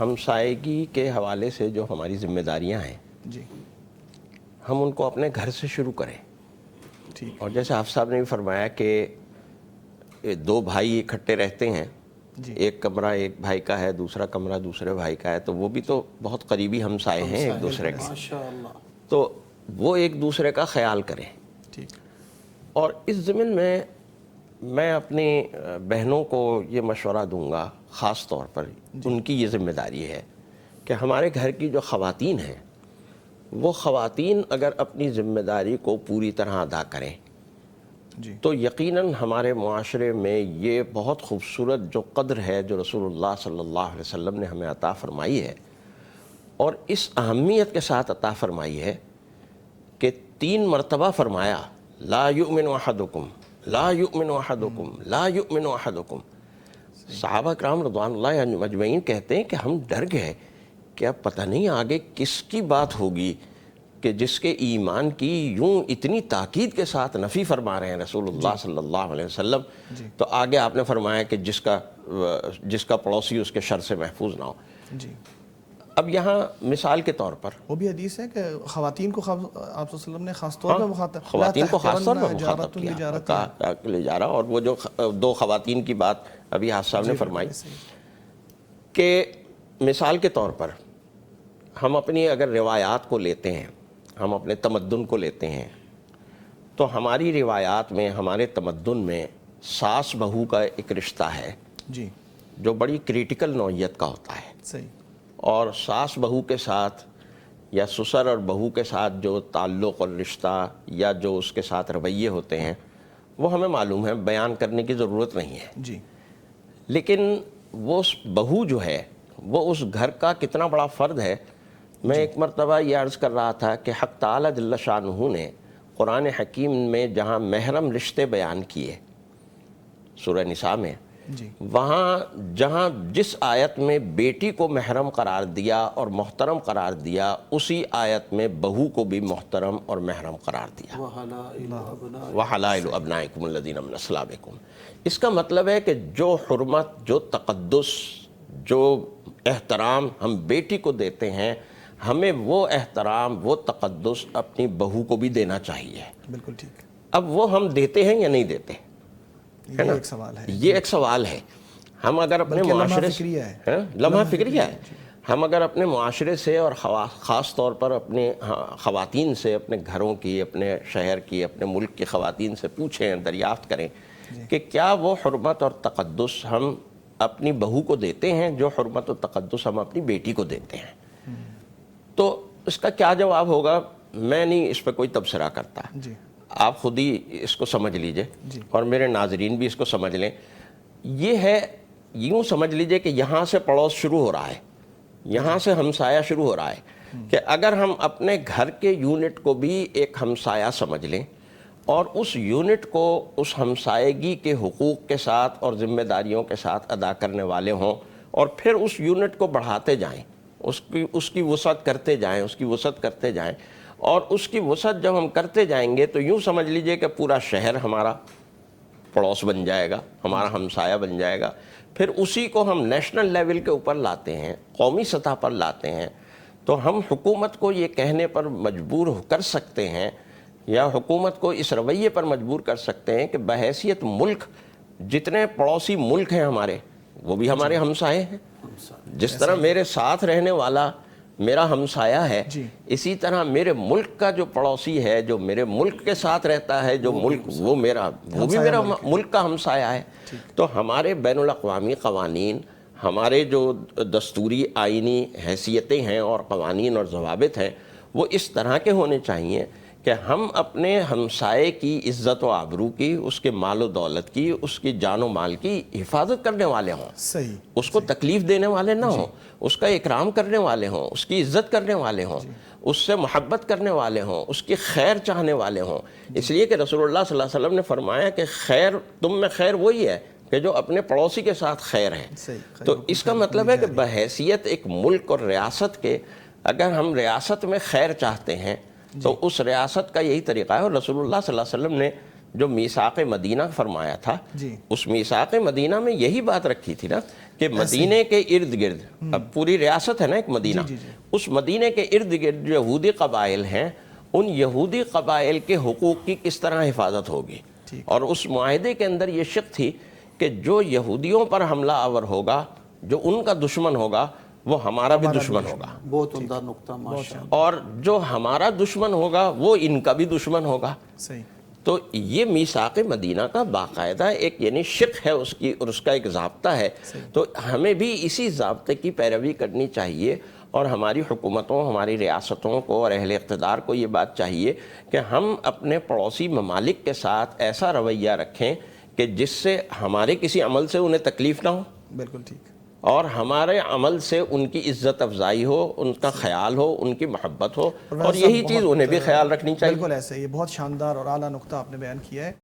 ہمسائیگی کے حوالے سے جو ہماری ذمہ داریاں ہیں جی ہم ان کو اپنے گھر سے شروع کریں. ٹھیک. اور جیسے آپ صاحب نے بھی فرمایا کہ دو بھائی اکٹھے رہتے ہیں, جی ایک کمرہ ایک بھائی کا ہے, دوسرا کمرہ دوسرے بھائی کا ہے, تو وہ بھی تو بہت قریبی ہمسائے ہیں ایک دوسرے کے, ماشاءاللہ. تو وہ ایک دوسرے کا خیال کریں. ٹھیک. اور اس ضمن میں اپنی بہنوں کو یہ مشورہ دوں گا, خاص طور پر ان کی یہ ذمہ داری ہے کہ ہمارے گھر کی جو خواتین ہیں وہ خواتین اگر اپنی ذمہ داری کو پوری طرح ادا کریں جی تو یقیناً ہمارے معاشرے میں یہ بہت خوبصورت جو قدر ہے جو رسول اللہ صلی اللہ علیہ وسلم نے ہمیں عطا فرمائی ہے, اور اس اہمیت کے ساتھ عطا فرمائی ہے کہ 3 مرتبہ فرمایا لا یؤمن احدکم لا یؤمن احدکم لا یؤمن احدکم. صحابہ کرام رضوان اللہ مجمعین کہتے ہیں کہ ہم ڈر گئے کہ اب پتہ نہیں آگے کس کی بات ہوگی کہ جس کے ایمان کی یوں اتنی تاکید کے ساتھ نفی فرما رہے ہیں رسول اللہ صلی اللہ علیہ وسلم. تو آگے آپ نے فرمایا کہ جس کا پڑوسی اس کے شر سے محفوظ نہ ہو. جی. اب یہاں مثال کے طور پر وہ بھی حدیث ہے کہ خواتین کو آپ صلی اللہ علیہ وسلم نے خاص طور پر خواتین کو خاص طور پر مخاطب کیا لے جا رہا. اور وہ جو 2 خواتین کی بات ابھی حافظ صاحب نے فرمائی کہ مثال کے طور پر ہم اپنی اگر روایات کو لیتے ہیں, ہم اپنے تمدن کو لیتے ہیں, تو ہماری روایات میں ہمارے تمدن میں ساس بہو کا ایک رشتہ ہے جی جو بڑی کریٹیکل نوعیت کا ہوتا ہے. صحیح. اور ساس بہو کے ساتھ یا سسر اور بہو کے ساتھ جو تعلق اور رشتہ یا جو اس کے ساتھ رویے ہوتے ہیں وہ ہمیں معلوم ہے, بیان کرنے کی ضرورت نہیں ہے. جی. لیکن وہ بہو جو ہے وہ اس گھر کا کتنا بڑا فرد ہے. میں ایک مرتبہ یہ عرض کر رہا تھا کہ حق تعالی جل شانہ نے قرآن حکیم میں جہاں محرم رشتے بیان کیے سورہ نساء میں, جی وہاں جہاں جس آیت میں بیٹی کو محرم قرار دیا اور محترم قرار دیا, اسی آیت میں بہو کو بھی محترم اور محرم قرار دیا. وَحَلَائِلُ أَبْنَائِكُمُ الَّذِينَ مِنْ أَصْلَابِكُمْ. اس کا مطلب ہے کہ جو حرمت, جو تقدس, جو احترام ہم بیٹی کو دیتے ہیں, ہمیں وہ احترام وہ تقدس اپنی بہو کو بھی دینا چاہیے. بالکل ٹھیک. اب وہ ہم دیتے ہیں یا نہیں دیتے, یہ ایک سوال ہے. یہ ایک سوال ہے. ہم اگر اپنے معاشرے سے لمحہ فکریہ ہے, ہم اگر اپنے معاشرے سے اور خاص طور پر اپنے خواتین سے, اپنے گھروں کی, اپنے شہر کی, اپنے ملک کی خواتین سے پوچھیں, دریافت کریں کہ کیا وہ حرمت اور تقدس ہم اپنی بہو کو دیتے ہیں جو حرمت و تقدس ہم اپنی بیٹی کو دیتے ہیں, تو اس کا کیا جواب ہوگا. میں نہیں اس پہ کوئی تبصرہ کرتا, جی آپ خود ہی اس کو سمجھ لیجئے اور میرے ناظرین بھی اس کو سمجھ لیں. یہ ہے, یوں سمجھ لیجئے کہ یہاں سے پڑوس شروع ہو رہا ہے, یہاں سے ہمسایہ شروع ہو رہا ہے کہ اگر ہم اپنے گھر کے یونٹ کو بھی ایک ہمسایہ سمجھ لیں اور اس یونٹ کو اس ہمسایگی کے حقوق کے ساتھ اور ذمہ داریوں کے ساتھ ادا کرنے والے ہوں, اور پھر اس یونٹ کو بڑھاتے جائیں, اس کی وسعت کرتے جائیں, اس کی وسعت کرتے جائیں, اور اس کی وسعت جب ہم کرتے جائیں گے تو یوں سمجھ لیجئے کہ پورا شہر ہمارا پڑوس بن جائے گا, ہمارا ہمسایہ بن جائے گا. پھر اسی کو ہم نیشنل لیول کے اوپر لاتے ہیں, قومی سطح پر لاتے ہیں, تو ہم حکومت کو یہ کہنے پر مجبور کر سکتے ہیں یا حکومت کو اس رویے پر مجبور کر سکتے ہیں کہ بحیثیت ملک جتنے پڑوسی ملک ہیں ہمارے وہ بھی ہمارے ہمسائے ہیں. جس طرح میرے ساتھ رہنے والا میرا ہمسایہ ہے, اسی طرح میرے ملک کا جو پڑوسی ہے, جو میرے ملک کے ساتھ رہتا ہے, جو ملک وہ بھی میرا ملک کا ہمسایہ ہے. تو ہمارے بین الاقوامی قوانین, ہمارے جو دستوری آئینی حیثیتیں ہیں اور قوانین اور ضوابط ہیں, وہ اس طرح کے ہونے چاہیے کہ ہم اپنے ہمسائے کی عزت و آبرو کی, اس کے مال و دولت کی, اس کی جان و مال کی حفاظت کرنے والے ہوں. صحیح. اس کو تکلیف دینے والے نہ ہوں, اس کا اکرام کرنے والے ہوں, اس کی عزت کرنے والے ہوں, اس سے محبت کرنے والے ہوں, اس کی خیر چاہنے والے ہوں. اس لیے کہ رسول اللہ صلی اللہ علیہ وسلم نے فرمایا کہ خیر تم میں خیر وہی ہے کہ جو اپنے پڑوسی کے ساتھ خیر ہے. تو اس کا مطلب ہے کہ بحیثیت ایک ملک اور ریاست کے, اگر ہم ریاست میں خیر چاہتے ہیں تو اس ریاست کا یہی طریقہ ہے. اور رسول اللہ صلی اللہ علیہ وسلم نے جو میثاق مدینہ فرمایا تھا, اس میثاق مدینہ میں یہی بات رکھی تھی نا کہ مدینے کے ارد گرد، اب پوری ریاست ہے نا ایک مدینہ، اس مدینے کے ارد گرد جو یہودی قبائل ہیں، ان یہودی قبائل کے حقوق کی کس طرح حفاظت ہوگی. اور اس معاہدے کے اندر یہ شق تھی کہ جو یہودیوں پر حملہ آور ہوگا، جو ان کا دشمن ہوگا، وہ ہمارا بھی دشمن ہوگا. بہت عمدہ نقطہ، ماشاء اللہ. اور جو ہمارا دشمن ہوگا وہ ان کا بھی دشمن ہوگا. صحیح. تو یہ میثاق مدینہ کا باقاعدہ ایک یعنی شق ہے اس کی، اور اس کا ایک ضابطہ ہے. تو ہمیں بھی اسی ضابطے کی پیروی کرنی چاہیے، اور ہماری حکومتوں، ہماری ریاستوں کو اور اہل اقتدار کو یہ بات چاہیے کہ ہم اپنے پڑوسی ممالک کے ساتھ ایسا رویہ رکھیں کہ جس سے ہمارے کسی عمل سے انہیں تکلیف نہ ہو، بالکل ٹھیک، اور ہمارے عمل سے ان کی عزت افزائی ہو، ان کا خیال ہو، ان کی محبت ہو، اور یہی چیز انہیں بھی خیال رکھنی چاہیے. بالکل ایسے. یہ بہت شاندار اور اعلیٰ نقطہ آپ نے بیان کیا ہے.